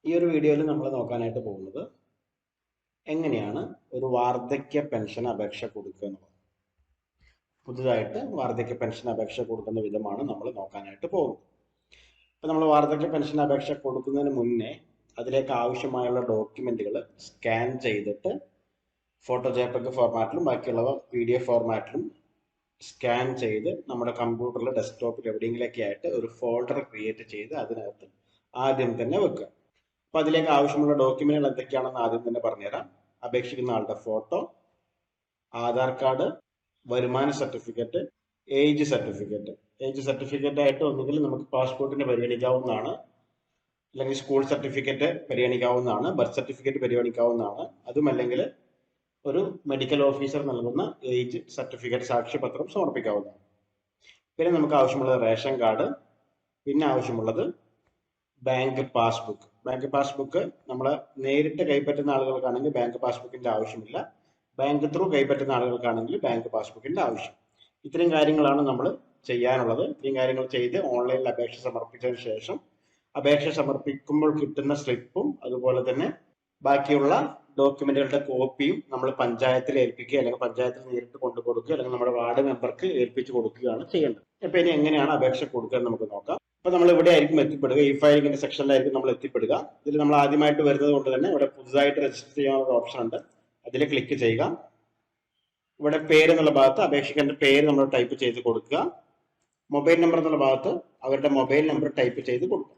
ഈ ഒരു വീഡിയോയിൽ നമ്മൾ നോക്കാനായിട്ട് പോകുന്നത് എങ്ങനെയാണ് ഒരു വാർദ്ധക്യ പെൻഷൻ അപേക്ഷ കൊടുക്കുക എന്നുള്ളത്. പുതുതായിട്ട് വാർദ്ധക്യ പെൻഷൻ അപേക്ഷ കൊടുക്കുന്ന വിധമാണ് നമ്മൾ നോക്കാനായിട്ട് പോകുന്നത്. ഇപ്പം നമ്മൾ വാർദ്ധക്യ പെൻഷൻ അപേക്ഷ കൊടുക്കുന്നതിന് മുന്നേ അതിലേക്ക് ആവശ്യമായുള്ള ഡോക്യുമെന്റുകൾ സ്കാൻ ചെയ്തിട്ട് ഫോട്ടോ ജെപെഗ് ഫോർമാറ്റിലും ബാക്കിയുള്ളവ PDF ഫോർമാറ്റിലും സ്കാൻ ചെയ്ത് നമ്മുടെ കമ്പ്യൂട്ടറിൽ ഡെസ്ക്ടോപ്പിൽ എവിടെയെങ്കിലൊക്കെ ആയിട്ട് ഒരു ഫോൾഡർ ക്രിയേറ്റ് ചെയ്ത് അതിനകത്ത് ആദ്യം തന്നെ വെക്കുക. അപ്പൊ അതിലേക്ക് ആവശ്യമുള്ള ഡോക്യുമെന്റുകൾ എന്തൊക്കെയാണെന്ന് ആദ്യം തന്നെ പറഞ്ഞുതരാം. അപേക്ഷിക്കുന്ന ആളുടെ ഫോട്ടോ, ആധാർ കാർഡ്, വരുമാന certificate, age certificate. Age certificate ആയിട്ട് ഒന്നുകിൽ നമുക്ക് പാസ്പോർട്ടിന് പരിഗണിക്കാവുന്നതാണ്, അല്ലെങ്കിൽ സ്കൂൾ സർട്ടിഫിക്കറ്റ് പരിഗണിക്കാവുന്നതാണ്, ബർത്ത് സർട്ടിഫിക്കറ്റ് പരിഗണിക്കാവുന്നതാണ്. അതുമല്ലെങ്കിൽ ഒരു മെഡിക്കൽ ഓഫീസർ നൽകുന്ന ഏജ് സർട്ടിഫിക്കറ്റ് സാക്ഷ്യപത്രം സമർപ്പിക്കാവുന്നതാണ്. പിന്നെ നമുക്ക് ആവശ്യമുള്ളത് റേഷൻ കാർഡ്, പിന്നെ ആവശ്യമുള്ളത് ബാങ്ക് പാസ്ബുക്ക്. ബാങ്ക് പാസ്ബുക്ക് നമ്മൾ നേരിട്ട് കൈപ്പറ്റുന്ന ആളുകൾക്കാണെങ്കിൽ ബാങ്ക് പാസ്ബുക്കിന്റെ ആവശ്യമില്ല. ബാങ്ക് ത്രൂ കൈപ്പറ്റുന്ന ആളുകൾക്കാണെങ്കിൽ ബാങ്ക് പാസ്ബുക്കിന്റെ ആവശ്യം. ഇത്രയും കാര്യങ്ങളാണ് നമ്മൾ ചെയ്യാനുള്ളത്. ഇത്രയും കാര്യങ്ങൾ ചെയ്ത് ഓൺലൈനിൽ അപേക്ഷ സമർപ്പിച്ചതിന് ശേഷം അപേക്ഷ സമർപ്പിക്കുമ്പോൾ കിട്ടുന്ന സ്ലിപ്പും അതുപോലെ തന്നെ ബാക്കിയുള്ള ഡോക്യുമെന്റുകളുടെ കോപ്പിയും നമ്മൾ പഞ്ചായത്തിൽ ഏൽപ്പിക്കുക, അല്ലെങ്കിൽ പഞ്ചായത്തിൽ നേരിട്ട് കൊണ്ടു കൊടുക്കുക, അല്ലെങ്കിൽ നമ്മുടെ വാർഡ് മെമ്പർക്ക് ഏൽപ്പിച്ചു കൊടുക്കുകയാണ് ചെയ്യേണ്ടത്. അപ്പൊ ഇനി എങ്ങനെയാണ് അപേക്ഷ കൊടുക്കുക എന്ന് നമുക്ക് നോക്കാം. അപ്പൊ നമ്മൾ ഇവിടെ ആയിരിക്കും എത്തിപ്പെടുക, ഈ ഫയലിംഗിന്റെ സെക്ഷനിലായിരിക്കും നമ്മൾ എത്തിപ്പെടുക. ഇതിൽ നമ്മൾ ആദ്യമായിട്ട് വരുന്നത് കൊണ്ട് തന്നെ ഇവിടെ പുതുതായിട്ട് രജിസ്റ്റർ ചെയ്യാനുള്ള ഓപ്ഷൻ ഉണ്ട്, അതിൽ ക്ലിക്ക് ചെയ്യുക. ഇവിടെ പേര് എന്നുള്ള ഭാഗത്ത് അപേക്ഷകന്റെ പേര് നമ്മൾ ടൈപ്പ് ചെയ്ത് കൊടുക്കുക. മൊബൈൽ നമ്പർ എന്നുള്ള ഭാഗത്ത് അവരുടെ മൊബൈൽ നമ്പർ ടൈപ്പ് ചെയ്ത് കൊടുക്കുക.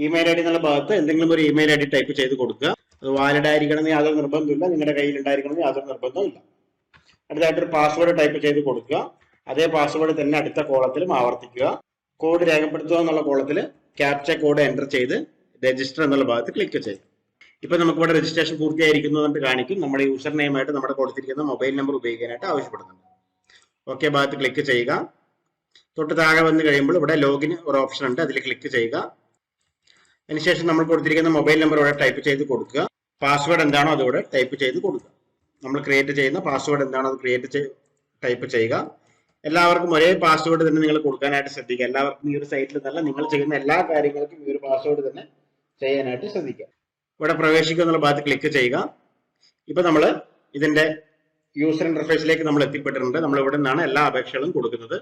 ഇമെയിൽ ID എന്നുള്ള ഭാഗത്ത് എന്തെങ്കിലും ഒരു ഇമെയിൽ ID ടൈപ്പ് ചെയ്ത് കൊടുക്കുക. അത് വാലിഡ് ആയിരിക്കണമെന്ന് യാതൊരു നിർബന്ധമില്ല, നിങ്ങളുടെ കയ്യിൽ ഉണ്ടായിരിക്കണമെന്ന് യാതൊരു നിർബന്ധമില്ല. അടുത്തായിട്ടൊരു പാസ്വേഡ് ടൈപ്പ് ചെയ്ത് കൊടുക്കുക. അതേ പാസ്വേഡ് തന്നെ അടുത്ത കോളത്തിലും ആവർത്തിക്കുക. കോഡ് രേഖപ്പെടുത്തുക എന്നുള്ള കോളത്തിൽ ക്യാപ്ച കോഡ് എൻ്റർ ചെയ്ത് രജിസ്റ്റർ എന്നുള്ള ഭാഗത്ത് ക്ലിക്ക് ചെയ്യും. ഇപ്പൊ നമുക്ക് ഇവിടെ രജിസ്ട്രേഷൻ പൂർത്തിയായിരിക്കുന്നു കാണിക്കും. നമ്മുടെ യൂസർ നെയിമായിട്ട് നമ്മുടെ കൊടുത്തിരിക്കുന്ന മൊബൈൽ നമ്പർ ഉപയോഗിക്കാനായിട്ട് ആവശ്യപ്പെടുന്നുണ്ട്. ഓക്കെ ഭാഗത്ത് ക്ലിക്ക് ചെയ്യുക. തൊട്ട് താഴെ വന്ന് കഴിയുമ്പോൾ ഇവിടെ ലോഗിൻ ഒരു ഓപ്ഷൻ ഉണ്ട്, അതിൽ ക്ലിക്ക് ചെയ്യുക. അതിനുശേഷം നമ്മൾ കൊടുത്തിരിക്കുന്ന മൊബൈൽ നമ്പർ ഇവിടെ ടൈപ്പ് ചെയ്ത് കൊടുക്കുക. പാസ്വേഡ് എന്താണോ അതിവിടെ ടൈപ്പ് ചെയ്ത് കൊടുക്കുക. നമ്മൾ ക്രിയേറ്റ് ചെയ്യുന്ന പാസ്വേഡ് എന്താണോ അത് ടൈപ്പ് ചെയ്യുക. എല്ലാവർക്കും ഒരേ പാസ്വേഡ് തന്നെ നിങ്ങൾ കൊടുക്കാനായിട്ട് ശ്രദ്ധിക്കുക. എല്ലാവർക്കും ഈ ഒരു സൈറ്റിൽ നല്ല നിങ്ങൾ ചെയ്യുന്ന എല്ലാ കാര്യങ്ങൾക്കും ഈ ഒരു പാസ്വേഡ് തന്നെ ചെയ്യാനായിട്ട് ശ്രദ്ധിക്കുക. ഇവിടെ പ്രവേശിക്കുക എന്നുള്ള ഭാഗത്ത് ക്ലിക്ക് ചെയ്യുക. ഇപ്പൊ നമ്മൾ ഇതിന്റെ യൂസർ ഇന്റർഫേസിലേക്ക് നമ്മൾ എത്തിപ്പെട്ടിട്ടുണ്ട്. നമ്മൾ ഇവിടെ നിന്നാണ് എല്ലാ അപേക്ഷകളും കൊടുക്കുന്നത്.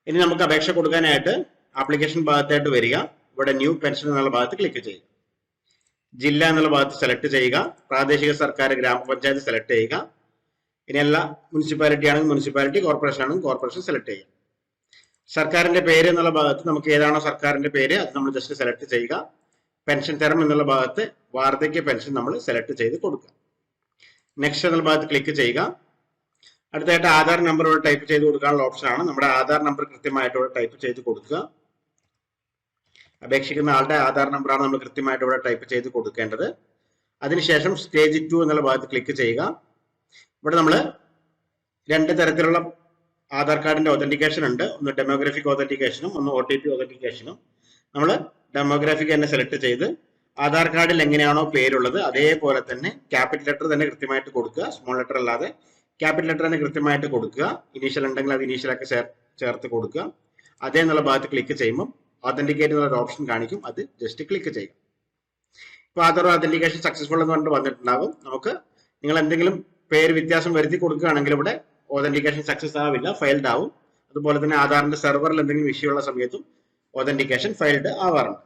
ഇനി നമുക്ക് അപേക്ഷ കൊടുക്കാനായിട്ട് ആപ്ലിക്കേഷൻ ഭാഗത്തായിട്ട് വരിക. ഇവിടെ ന്യൂ പെൻഷൻ എന്നുള്ള ഭാഗത്ത് ക്ലിക്ക് ചെയ്യുക. ജില്ല എന്നുള്ള ഭാഗത്ത് സെലക്ട് ചെയ്യുക. പ്രാദേശിക സർക്കാർ ഗ്രാമപഞ്ചായത്ത് സെലക്ട് ചെയ്യുക. ഇനി എല്ലാ മുനിസിപ്പാലിറ്റി ആണെങ്കിൽ മുനിസിപ്പാലിറ്റി, കോർപ്പറേഷൻ ആണെങ്കിൽ കോർപ്പറേഷൻ സെലക്ട് ചെയ്യുക. സർക്കാരിന്റെ പേര് എന്നുള്ള ഭാഗത്ത് നമുക്ക് ഏതാണോ സർക്കാരിന്റെ പേര് അത് നമ്മൾ ജസ്റ്റ് സെലക്ട് ചെയ്യുക. പെൻഷൻ തരം എന്നുള്ള ഭാഗത്ത് വാർദ്ധക്യ പെൻഷൻ നമ്മൾ സെലക്ട് ചെയ്ത് കൊടുക്കുക. നെക്സ്റ്റ് എന്നുള്ള ഭാഗത്ത് ക്ലിക്ക് ചെയ്യുക. അടുത്തായിട്ട് ആധാർ നമ്പർ ഇവിടെ ടൈപ്പ് ചെയ്ത് കൊടുക്കാനുള്ള ഓപ്ഷനാണ്. നമ്മുടെ ആധാർ നമ്പർ കൃത്യമായിട്ട് ഇവിടെ ടൈപ്പ് ചെയ്ത് കൊടുക്കുക. അപേക്ഷിക്കുന്ന ആളുടെ ആധാർ നമ്പറാണ് നമ്മൾ കൃത്യമായിട്ട് ഇവിടെ ടൈപ്പ് ചെയ്ത് കൊടുക്കേണ്ടത്. അതിനുശേഷം സ്റ്റേജ് 2 എന്നുള്ള ഭാഗത്ത് ക്ലിക്ക് ചെയ്യുക. ഇവിടെ നമ്മൾ രണ്ട് തരത്തിലുള്ള ആധാർ കാർഡിന്റെ ഒതന്റിക്കേഷൻ ഉണ്ട്. ഒന്ന് ഡെമോഗ്രാഫിക് ഒതന്റിക്കേഷനും ഒന്ന് OTP ഒതന്റിക്കേഷനും. നമ്മൾ ഡെമോഗ്രാഫിക് തന്നെ സെലക്ട് ചെയ്ത് ആധാർ കാർഡിൽ എങ്ങനെയാണോ പേരുള്ളത് അതേപോലെ തന്നെ ക്യാപിറ്റൽ ലെറ്റർ തന്നെ കൃത്യമായിട്ട് കൊടുക്കുക. സ്മോൾ ലെറ്റർ അല്ലാതെ ക്യാപിറ്റൽ ലെറ്റർ തന്നെ കൃത്യമായിട്ട് കൊടുക്കുക. ഇനീഷ്യൽ ഉണ്ടെങ്കിൽ അത് ഇനീഷ്യലൊക്കെ ചേർത്ത് കൊടുക്കുക. അതേ എന്നുള്ള ഭാഗത്ത് ക്ലിക്ക് ചെയ്യുമ്പോൾ ഒതന്റിക്കേറ്റ് എന്നുള്ള ഓപ്ഷൻ കാണിക്കും, അത് ജസ്റ്റ് ക്ലിക്ക് ചെയ്യുക. ഇപ്പോൾ ആധാർ ഒതന്റിക്കേഷൻ സക്സസ്ഫുൾ എന്ന് പറഞ്ഞിട്ട് വന്നിട്ടുണ്ടാകും. നമുക്ക് നിങ്ങൾ എന്തെങ്കിലും പേര് വ്യത്യാസം വരുത്തി കൊടുക്കുകയാണെങ്കിൽ ഇവിടെ ഒതന്റിക്കേഷൻ സക്സസ് ആവില്ല, ഫെയിൽഡ് ആവും. അതുപോലെ തന്നെ ആധാറിന്റെ സെർവറിൽ എന്തെങ്കിലും ഇഷ്യൂ ഉള്ള സമയത്തും ഒതന്റിക്കേഷൻ ഫെയിൽഡ് ആവാറുണ്ട്.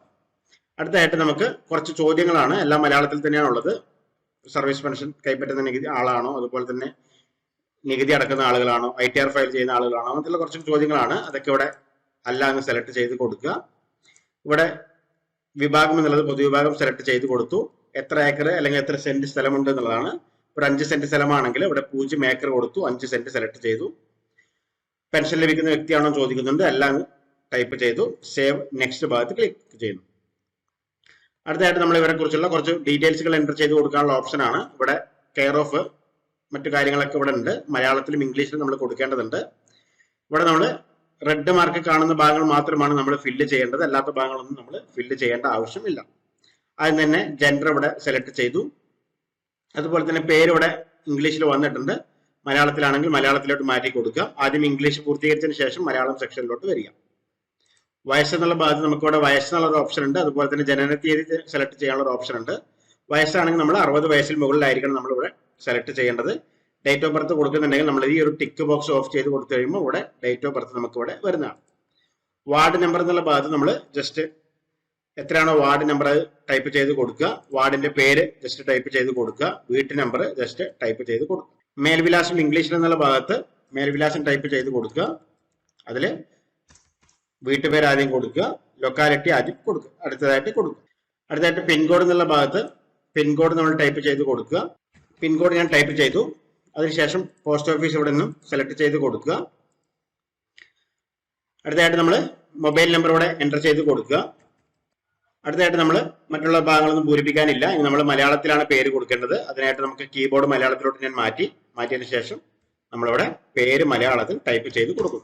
അടുത്തായിട്ട് നമുക്ക് കുറച്ച് ചോദ്യങ്ങളാണ്, എല്ലാം മലയാളത്തിൽ തന്നെയാണ് ഉള്ളത്. സർവീസ് പെൻഷൻ കൈപ്പറ്റുന്ന നികുതി ആളാണോ, അതുപോലെ തന്നെ നികുതി അടക്കുന്ന ആളുകളാണോ, ITR ഫയൽ ചെയ്യുന്ന ആളുകളാണോ, അങ്ങനത്തെ കുറച്ച് ചോദ്യങ്ങളാണ്. അതൊക്കെ ഇവിടെ അല്ല എന്ന് സെലക്ട് ചെയ്ത് കൊടുക്കുക. ഇവിടെ വിഭാഗം എന്നുള്ളത് പൊതുവിഭാഗം സെലക്ട് ചെയ്ത് കൊടുത്തു. എത്ര ഏക്കർ അല്ലെങ്കിൽ എത്ര സെന്റ് സ്ഥലമുണ്ട് എന്നുള്ളതാണ്. ഒരു 5 സെന്റ് സ്ഥലമാണെങ്കിൽ ഇവിടെ 0 ഏക്കർ കൊടുത്തു, 5 സെന്റ് സെലക്ട് ചെയ്തു. പെൻഷൻ ലഭിക്കുന്ന വ്യക്തിയാണോ ചോദിക്കുന്നുണ്ട്, എല്ലാം ടൈപ്പ് ചെയ്തു. സേവ് നെക്സ്റ്റ് ഭാഗത്ത് ക്ലിക്ക് ചെയ്യുന്നു. അടുത്തായിട്ട് നമ്മൾ ഇവരെ കുറിച്ചുള്ള കുറച്ച് ഡീറ്റെയിൽസുകൾ എൻ്റർ ചെയ്ത് കൊടുക്കാനുള്ള ഓപ്ഷനാണ്. ഇവിടെ കെയർ ഓഫ് മറ്റു കാര്യങ്ങളൊക്കെ ഇവിടെ ഉണ്ട്. മലയാളത്തിലും ഇംഗ്ലീഷിലും നമ്മൾ കൊടുക്കേണ്ടതുണ്ട്. ഇവിടെ നമ്മൾ റെഡ് മാർക്ക് കാണുന്ന ഭാഗങ്ങൾ മാത്രമാണ് നമ്മൾ ഫില്ല് ചെയ്യേണ്ടത്, അല്ലാത്ത ഭാഗങ്ങളൊന്നും നമ്മൾ ഫില്ല് ചെയ്യേണ്ട ആവശ്യമില്ല. ആദ്യം തന്നെ ജെൻഡർ ഇവിടെ സെലക്ട് ചെയ്തു. അതുപോലെ തന്നെ പേര് ഇവിടെ ഇംഗ്ലീഷിൽ വന്നിട്ടുണ്ട്, മലയാളത്തിലാണെങ്കിൽ മലയാളത്തിലോട്ട് മാറ്റി കൊടുക്കുക. ആദ്യം ഇംഗ്ലീഷ് പൂർത്തീകരിച്ചതിന് ശേഷം മലയാളം സെക്ഷനിലോട്ട് വരിക. വയസ്സെന്നുള്ള ഭാഗത്ത് നമുക്കിവിടെ വയസ്സെന്നുള്ള ഒരു ഓപ്ഷൻ ഉണ്ട്. അതുപോലെ തന്നെ ജനന തീയതി സെലക്ട് ചെയ്യാനുള്ള ഒരു ഓപ്ഷൻ ഉണ്ട്. വയസ്സാണെങ്കിൽ നമ്മൾ 60 വയസ്സിൽ മുകളിലായിരിക്കണം നമ്മളിവിടെ സെലക്ട് ചെയ്യേണ്ടത്. ഡേറ്റ് ഓഫ് ബർത്ത് കൊടുക്കുന്നുണ്ടെങ്കിൽ നമ്മൾ ഈ ഒരു ടിക്ക് ബോക്സ് ഓഫ് ചെയ്ത് കൊടുത്തു കഴിയുമ്പോൾ ഇവിടെ ഡേറ്റ് ഓഫ് ബർത്ത് നമുക്ക് ഇവിടെ വരുന്നതാണ്. വാർഡ് നമ്പർ എന്നുള്ള ഭാഗത്ത് നമ്മൾ ജസ്റ്റ് എത്രയാണോ വാർഡ് നമ്പർ ടൈപ്പ് ചെയ്ത് കൊടുക്കുക. വാർഡിന്റെ പേര് ജസ്റ്റ് ടൈപ്പ് ചെയ്ത് കൊടുക്കുക. വീട്ടു നമ്പർ ജസ്റ്റ് ടൈപ്പ് ചെയ്ത് കൊടുക്കുക. മേൽവിലാസം ഇംഗ്ലീഷിൽ എന്നുള്ള ഭാഗത്ത് മേൽവിലാസം ടൈപ്പ് ചെയ്ത് കൊടുക്കുക. അതിൽ വീട്ടുപേര് ആദ്യം കൊടുക്കുക, ലൊക്കാലിറ്റി ആദ്യം കൊടുക്കുക, അടുത്തതായിട്ട് കൊടുക്കുക. അടുത്തതായിട്ട് പിൻകോഡ് എന്നുള്ള ഭാഗത്ത് പിൻകോഡ് നമ്മൾ ടൈപ്പ് ചെയ്ത് കൊടുക്കുക. പിൻകോഡ് ഞാൻ ടൈപ്പ് ചെയ്തു. അതിനുശേഷം പോസ്റ്റ് ഓഫീസ് ഇവിടെ നിന്നും സെലക്ട് ചെയ്ത് കൊടുക്കുക. അടുത്തതായിട്ട് നമ്മൾ മൊബൈൽ നമ്പർ ഇവിടെ എൻ്റർ ചെയ്ത് കൊടുക്കുക. അടുത്തതായിട്ട് നമ്മൾ മറ്റുള്ള ഭാഗങ്ങളൊന്നും പൂരിപ്പിക്കാനില്ല. ഇനി നമ്മൾ മലയാളത്തിലാണ് പേര് കൊടുക്കേണ്ടത്. അതിനായിട്ട് നമുക്ക് കീബോർഡ് മലയാളത്തിലോട്ട് ഞാൻ മാറ്റിയതിന് ശേഷം നമ്മളിവിടെ പേര് മലയാളത്തിൽ ടൈപ്പ് ചെയ്ത് കൊടുക്കും.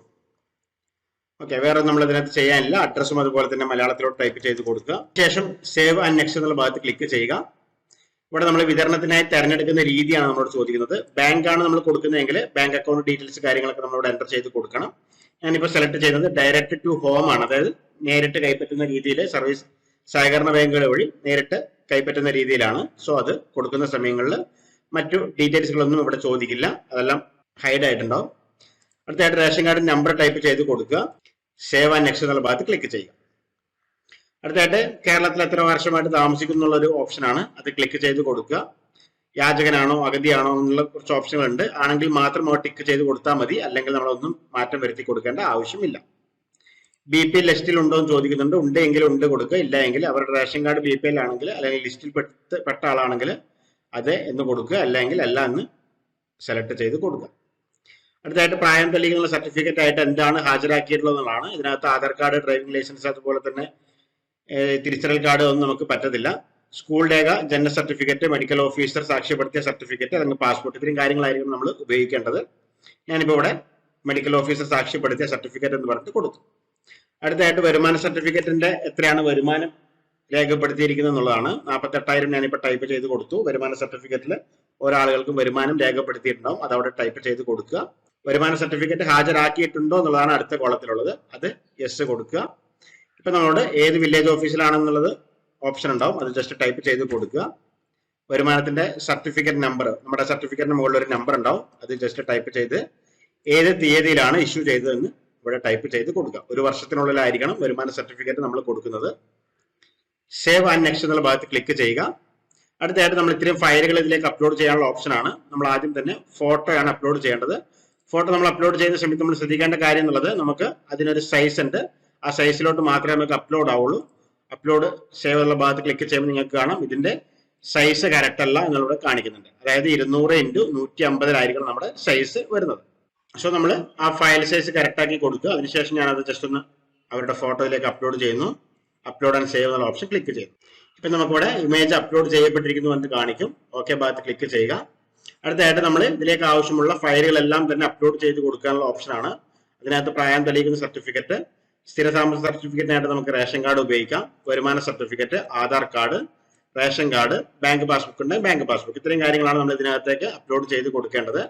ഓക്കെ, വേറെ നമ്മൾ ഇതിനകത്ത് ചെയ്യാനില്ല. അഡ്രസ്സും അതുപോലെ തന്നെ മലയാളത്തിലോട്ട് ടൈപ്പ് ചെയ്ത് കൊടുക്കുക. ശേഷം സേവ് ആൻഡ് നെക്സ്റ്റ് എന്നുള്ള ഭാഗത്ത് ക്ലിക്ക് ചെയ്യുക. ഇവിടെ നമ്മൾ വിതരണത്തിനായി തിരഞ്ഞെടുക്കുന്ന രീതിയാണ് നമ്മളോട് ചോദിക്കുന്നത്. ബാങ്ക് ആണ് നമ്മൾ കൊടുക്കുന്നതെങ്കിൽ ബാങ്ക് അക്കൗണ്ട് ഡീറ്റെയിൽസ് കാര്യങ്ങളൊക്കെ നമ്മളോട് എൻ്റർ ചെയ്ത് കൊടുക്കണം. ഞാനിപ്പോൾ സെലക്ട് ചെയ്യുന്നത് ഡയറക്റ്റ് ടു ഹോം ആണ്. അതായത് നേരിട്ട് കൈപ്പറ്റുന്ന രീതിയിൽ സർവീസ് സഹകരണ ബാങ്കുകൾ വഴി നേരിട്ട് കൈപ്പറ്റുന്ന രീതിയിലാണ്. സോ അത് കൊടുക്കുന്ന സമയങ്ങളിൽ മറ്റു ഡീറ്റെയിൽസുകളൊന്നും ഇവിടെ ചോദിക്കില്ല, അതെല്ലാം ഹൈഡ് ആയിട്ടുണ്ടാവും. അടുത്തതായിട്ട് റേഷൻ കാർഡ് നമ്പർ ടൈപ്പ് ചെയ്ത് കൊടുക്കുക. സേവ് ആൻഡ് നെക്സ്റ്റ് എന്നുള്ള ഭാഗത്ത് ക്ലിക്ക് ചെയ്യുക. അടുത്തതായിട്ട് കേരളത്തിൽ എത്ര വർഷമായിട്ട് താമസിക്കുന്നു ഒരു ഓപ്ഷനാണ്, അത് ക്ലിക്ക് ചെയ്ത് കൊടുക്കുക. യാചകനാണോ അഗതിയാണോ എന്നുള്ള കുറച്ച് ഓപ്ഷനുകളുണ്ട്. ആണെങ്കിൽ മാത്രം ടിക്ക് ചെയ്ത് കൊടുത്താൽ മതി, അല്ലെങ്കിൽ നമ്മളൊന്നും മാറ്റം വരുത്തി കൊടുക്കേണ്ട ആവശ്യമില്ല. BP ലിസ്റ്റിൽ ഉണ്ടോ എന്ന് ചോദിക്കുന്നുണ്ട്. ഉണ്ടെങ്കിൽ ഉണ്ട് കൊടുക്കുക, ഇല്ല എങ്കിൽ അവരുടെ റേഷൻ കാർഡ് BP ആണെങ്കിൽ അല്ലെങ്കിൽ ലിസ്റ്റിൽ പെട്ട ആളാണെങ്കിൽ അതെ എന്ന് കൊടുക്കുക, അല്ലെങ്കിൽ അല്ല എന്ന് സെലക്ട് ചെയ്ത് കൊടുക്കുക. അടുത്തതായിട്ട് പ്രായം തെളിയിക്കുന്ന സർട്ടിഫിക്കറ്റ് ആയിട്ട് എന്താണ് ഹാജരാക്കിയിട്ടുള്ളതാണ്. ഇതിനകത്ത് ആധാർ കാർഡ്, ഡ്രൈവിംഗ് ലൈസൻസ്, അതുപോലെ തന്നെ തിരിച്ചറിയൽ കാർഡ് ഒന്നും നമുക്ക് പറ്റത്തില്ല. സ്കൂൾ രേഖ, ജനന സർട്ടിഫിക്കറ്റ്, മെഡിക്കൽ ഓഫീസർ സാക്ഷ്യപ്പെടുത്തിയ സർട്ടിഫിക്കറ്റ്, അല്ലെങ്കിൽ പാസ്പോർട്ട്, ഇത്രയും കാര്യങ്ങളായിരിക്കും നമ്മൾ ഉപയോഗിക്കേണ്ടത്. ഞാനിപ്പോൾ ഇവിടെ മെഡിക്കൽ ഓഫീസർ സാക്ഷ്യപ്പെടുത്തിയ സർട്ടിഫിക്കറ്റ് എന്ന് പറഞ്ഞിട്ട് കൊടുത്തു. അടുത്തതായിട്ട് വരുമാന സർട്ടിഫിക്കറ്റിന്റെ എത്രയാണ് വരുമാനം രേഖപ്പെടുത്തിയിരിക്കുന്നത് എന്നുള്ളതാണ്. 48,000 ഞാനിപ്പോൾ ടൈപ്പ് ചെയ്ത് കൊടുത്തു. വരുമാന സർട്ടിഫിക്കറ്റിൽ ഒരാളുകൾക്കും വരുമാനം രേഖപ്പെടുത്തിയിട്ടുണ്ടാവും, അത് അവിടെ ടൈപ്പ് ചെയ്ത് കൊടുക്കുക. വരുമാന സർട്ടിഫിക്കറ്റ് ഹാജരാക്കിയിട്ടുണ്ടോ എന്നുള്ളതാണ് അടുത്ത കോളത്തിലുള്ളത്, അത് യെസ് കൊടുക്കുക. ഇപ്പൊ നമ്മളോട് ഏത് വില്ലേജ് ഓഫീസിലാണെന്നുള്ളത് ഓപ്ഷൻ ഉണ്ടാവും, അത് ജസ്റ്റ് ടൈപ്പ് ചെയ്ത് കൊടുക്കുക. വരുമാനത്തിന്റെ സർട്ടിഫിക്കറ്റ് നമ്പർ, നമ്മുടെ സർട്ടിഫിക്കറ്റിന് മുകളിൽ ഒരു നമ്പർ ഉണ്ടാവും, അത് ജസ്റ്റ് ടൈപ്പ് ചെയ്ത് ഏത് തീയതിയിലാണ് ഇഷ്യൂ ചെയ്തതെന്ന് ഇവിടെ ടൈപ്പ് ചെയ്ത് കൊടുക്കുക. 1 വർഷത്തിനുള്ളിലായിരിക്കണം വരുമാന സർട്ടിഫിക്കറ്റ് നമ്മൾ കൊടുക്കുന്നത്. സേവ് ആൻഡ് നെക്സ്റ്റ് എന്നുള്ള ഭാഗത്ത് ക്ലിക്ക് ചെയ്യുക. അടുത്തതായിട്ട് നമ്മൾ ഇത്രയും ഫയലുകൾ ഇതിലേക്ക് അപ്ലോഡ് ചെയ്യാനുള്ള ഓപ്ഷനാണ്. നമ്മൾ ആദ്യം തന്നെ ഫോട്ടോയാണ് അപ്ലോഡ് ചെയ്യേണ്ടത്. ഫോട്ടോ നമ്മൾ അപ്ലോഡ് ചെയ്യുന്ന സമയത്ത് നമ്മൾ ശ്രദ്ധിക്കേണ്ട കാര്യം എന്നുള്ളത്, നമുക്ക് അതിനൊരു സൈസ് ഉണ്ട്, ആ സൈസിലോട്ട് മാത്രമേ നമുക്ക് അപ്ലോഡ് ആവുള്ളൂ. അപ്ലോഡ് സേവ് എന്നുള്ള ഭാഗത്ത് ക്ലിക്ക് ചെയ്യുമ്പോൾ നിങ്ങൾക്ക് കാണാം ഇതിന്റെ സൈസ് കറക്റ്റ് അല്ല എന്നുള്ളത് കാണിക്കുന്നുണ്ട്. അതായത് 200x150 നമ്മുടെ സൈസ് വരുന്നത്. സോ നമ്മൾ ആ ഫയൽ സൈസ് കറക്റ്റ് ആക്കി കൊടുക്കുക. അതിനുശേഷം ഞാനത് ജസ്റ്റ് ഒന്ന് അവരുടെ ഫോട്ടോയിലേക്ക് അപ്ലോഡ് ചെയ്യുന്നു. അപ്ലോഡ് ആൻഡ് സേവ് എന്നുള്ള ഓപ്ഷൻ ക്ലിക്ക് ചെയ്യുന്നു. ഇപ്പം നമുക്കിവിടെ ഇമേജ് അപ്ലോഡ് ചെയ്യപ്പെട്ടിരിക്കുന്നു എന്ന് കാണിക്കും. ഓക്കെ ഭാഗത്ത് ക്ലിക്ക് ചെയ്യുക. അടുത്തതായിട്ട് നമ്മൾ ഇതിലേക്ക് ആവശ്യമുള്ള ഫയലുകളെല്ലാം തന്നെ അപ്ലോഡ് ചെയ്ത് കൊടുക്കാനുള്ള ഓപ്ഷനാണ്. അതിനകത്ത് പ്രായം തെളിയിക്കുന്ന സർട്ടിഫിക്കറ്റ്, സ്ഥിര താമസ സർട്ടിഫിക്കറ്റിനായിട്ട് നമുക്ക് റേഷൻ കാർഡ് ഉപയോഗിക്കാം, വരുമാന certificate, Aadhaar card, ration card, bank passbook ഉണ്ട്, ബാങ്ക് പാസ്ബുക്ക്, ഇത്രയും കാര്യങ്ങളാണ് നമ്മൾ ഇതിനകത്തേക്ക് അപ്ലോഡ് ചെയ്ത് കൊടുക്കേണ്ടത്.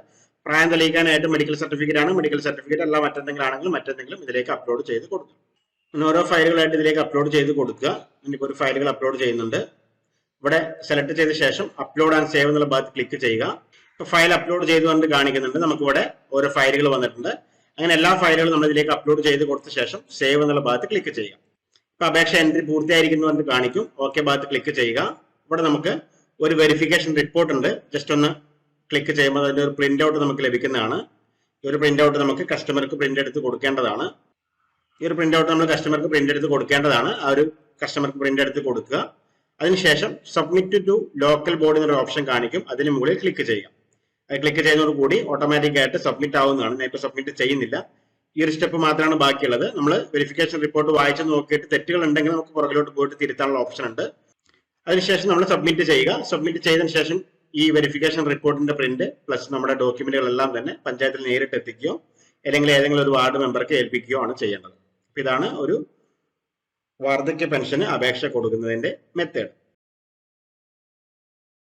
പ്രായം തെളിയിക്കാനായിട്ട് മെഡിക്കൽ സർട്ടിഫിക്കറ്റ് ആണ്, മെഡിക്കൽ സർട്ടിഫിക്കറ്റ് അല്ല മറ്റെന്തെങ്കിലും ആണെങ്കിലും മറ്റെന്തെങ്കിലും ഇതിലേക്ക് അപ്ലോഡ് ചെയ്ത് കൊടുക്കും. പിന്നെ ഓരോ ഫയലുകളായിട്ട് ഇതിലേക്ക് അപ്ലോഡ് ചെയ്ത് കൊടുക്കുക. എനിക്ക് ഒരു ഫയലുകൾ അപ്ലോഡ് ചെയ്യുന്നുണ്ട്. ഇവിടെ സെലക്ട് ചെയ്ത ശേഷം അപ്ലോഡ് ആൻഡ് സേവ് എന്നുള്ള ഭാഗത്ത് ക്ലിക്ക് ചെയ്യുക. ഇപ്പോൾ ഫയൽ അപ്ലോഡ് ചെയ്തുകൊണ്ട് കാണിക്കുന്നുണ്ട്. നമുക്കിവിടെ ഓരോ ഫയലുകൾ വന്നിട്ടുണ്ട്. അങ്ങനെ എല്ലാ ഫയലുകളും നമ്മൾ ഇതിലേക്ക് അപ്ലോഡ് ചെയ്ത് കൊടുത്ത ശേഷം സേവ് എന്നുള്ള ഭാഗത്ത് ക്ലിക്ക് ചെയ്യുക. ഇപ്പൊ അപേക്ഷ എൻട്രി പൂർത്തിയായിരിക്കുന്നു എന്ന് കാണിക്കും. ഓക്കെ ഭാഗത്ത് ക്ലിക്ക് ചെയ്യുക. ഇവിടെ നമുക്ക് ഒരു വെരിഫിക്കേഷൻ റിപ്പോർട്ട് ഉണ്ട്. ജസ്റ്റ് ഒന്ന് ക്ലിക്ക് ചെയ്യുമ്പോൾ അതിന്റെ ഒരു പ്രിന്റ് ഔട്ട് നമുക്ക് ലഭിക്കുന്നതാണ്. ഈ ഒരു പ്രിന്റ് ഔട്ട് നമുക്ക് കസ്റ്റമർക്ക് പ്രിന്റ് എടുത്ത് കൊടുക്കേണ്ടതാണ്. ഈ ഒരു പ്രിന്റ് ഔട്ട് നമ്മൾ കസ്റ്റമർക്ക് പ്രിന്റ് എടുത്ത് കൊടുക്കേണ്ടതാണ്. ആ ഒരു കസ്റ്റമർക്ക് പ്രിന്റ് എടുത്ത് കൊടുക്കുക. അതിനുശേഷം സബ്മിറ്റ് ടു ലോക്കൽ ബോർഡ് എന്നൊരു ഓപ്ഷൻ കാണിക്കും. അതിന് മുകളിൽ ക്ലിക്ക് ചെയ്യുക. അത് ക്ലിക്ക് ചെയ്യുന്നതോടുകൂടി ഓട്ടോമാറ്റിക് ആയിട്ട് സബ്മിറ്റ് ആവുന്നതാണ്. ഞാൻ ഇപ്പോൾ സബ്മിറ്റ് ചെയ്യുന്നില്ല. ഈ ഒരു സ്റ്റെപ്പ് മാത്രമാണ് ബാക്കിയുള്ളത്. നമ്മൾ വെരിഫിക്കേഷൻ റിപ്പോർട്ട് വായിച്ച് നോക്കിയിട്ട് തെറ്റുകൾ ഉണ്ടെങ്കിൽ നമുക്ക് പുറകിലോട്ട് പോയിട്ട് തിരുത്താനുള്ള ഓപ്ഷൻ ഉണ്ട്. അതിനുശേഷം നമ്മൾ സബ്മിറ്റ് ചെയ്യുക. സബ്മിറ്റ് ചെയ്തതിനു ശേഷം ഈ വെരിഫിക്കേഷൻ റിപ്പോർട്ടിന്റെ പ്രിന്റ് പ്ലസ് നമ്മുടെ ഡോക്യുമെന്റുകളെല്ലാം തന്നെ പഞ്ചായത്തിൽ നേരിട്ട് എത്തിക്കുകയോ അല്ലെങ്കിൽ ഏതെങ്കിലും ഒരു വാർഡ് മെമ്പർക്ക് ഏൽപ്പിക്കുകയോ ആണ് ചെയ്യേണ്ടത്. ഇതാണ് ഒരു വാർദ്ധക്യ പെൻഷന് അപേക്ഷ കൊടുക്കുന്നതിന്റെ മെത്തേഡ്.